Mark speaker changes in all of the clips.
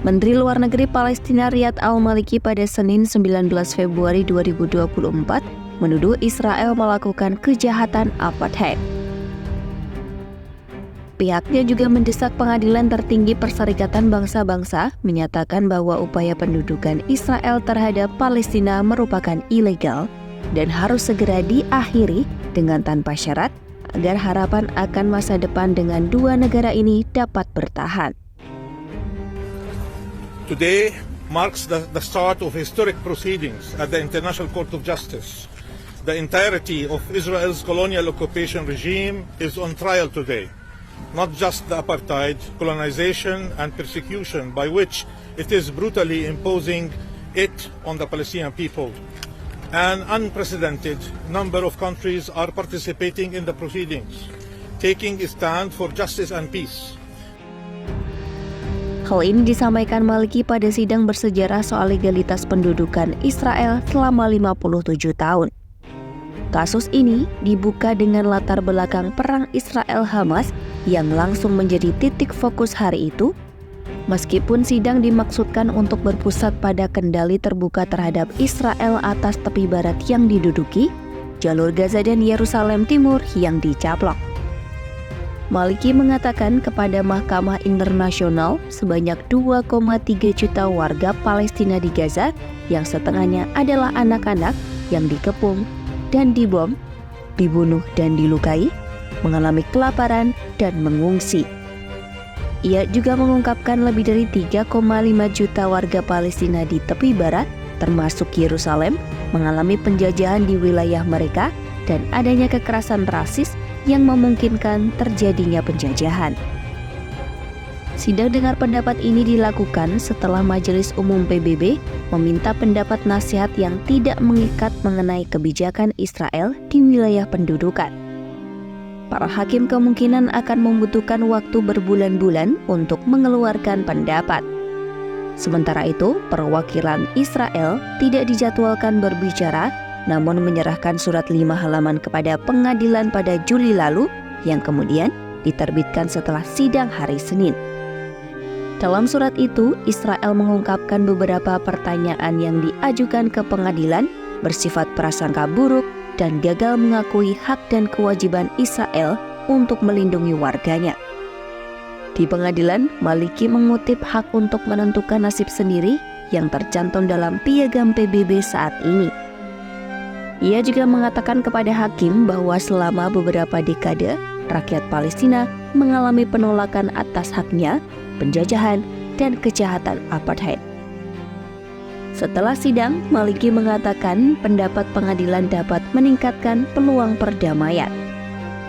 Speaker 1: Menteri Luar Negeri Palestina Riyad Al-Maliki pada Senin 19 Februari 2024 menuduh Israel melakukan kejahatan apartheid. Pihaknya juga mendesak Pengadilan Tertinggi Perserikatan Bangsa-Bangsa menyatakan bahwa upaya pendudukan Israel terhadap Palestina merupakan ilegal dan harus segera diakhiri dengan tanpa syarat agar harapan akan masa depan dengan dua negara ini dapat bertahan.
Speaker 2: Today marks the start of historic proceedings at the International Court of Justice. The entirety of Israel's colonial occupation regime is on trial today. Not just the apartheid, colonization and persecution by which it is brutally imposing it on the Palestinian people. An unprecedented number of countries are participating in the proceedings, taking a stand for justice and peace.
Speaker 1: Hal ini disampaikan Maliki pada sidang bersejarah soal legalitas pendudukan Israel selama 57 tahun. Kasus ini dibuka dengan latar belakang perang Israel-Hamas yang langsung menjadi titik fokus hari itu, meskipun sidang dimaksudkan untuk berpusat pada kendali terbuka terhadap Israel atas tepi barat yang diduduki, jalur Gaza dan Yerusalem Timur yang dicaplok. Maliki mengatakan kepada Mahkamah Internasional sebanyak 2,3 juta warga Palestina di Gaza yang setengahnya adalah anak-anak yang dikepung dan dibom, dibunuh dan dilukai, mengalami kelaparan dan mengungsi. Ia juga mengungkapkan lebih dari 3,5 juta warga Palestina di tepi barat, termasuk Yerusalem, mengalami penjajahan di wilayah mereka dan adanya kekerasan rasis yang memungkinkan terjadinya penjajahan. Sidang dengar pendapat ini dilakukan setelah Majelis Umum PBB meminta pendapat nasihat yang tidak mengikat mengenai kebijakan Israel di wilayah pendudukan. Para hakim kemungkinan akan membutuhkan waktu berbulan-bulan untuk mengeluarkan pendapat. Sementara itu, perwakilan Israel tidak dijadwalkan berbicara, namun menyerahkan surat 5 halaman kepada pengadilan pada Juli lalu yang kemudian diterbitkan setelah sidang hari Senin. Dalam surat itu, Israel mengungkapkan beberapa pertanyaan yang diajukan ke pengadilan bersifat prasangka buruk dan gagal mengakui hak dan kewajiban Israel untuk melindungi warganya. Di pengadilan, Maliki mengutip hak untuk menentukan nasib sendiri yang tercantum dalam piagam PBB saat ini. Ia juga mengatakan kepada hakim bahwa selama beberapa dekade, rakyat Palestina mengalami penolakan atas haknya, penjajahan, dan kejahatan apartheid. Setelah sidang, Maliki mengatakan pendapat pengadilan dapat meningkatkan peluang perdamaian.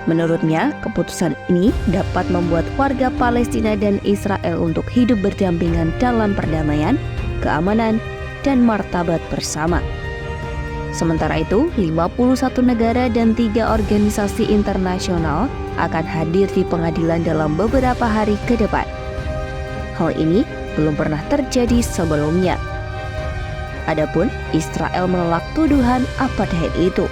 Speaker 1: Menurutnya, keputusan ini dapat membuat warga Palestina dan Israel untuk hidup berdampingan dalam perdamaian, keamanan, dan martabat bersama. Sementara itu, 51 negara dan 3 organisasi internasional akan hadir di pengadilan dalam beberapa hari ke depan. Hal ini belum pernah terjadi sebelumnya. Adapun Israel menolak tuduhan apartheid itu.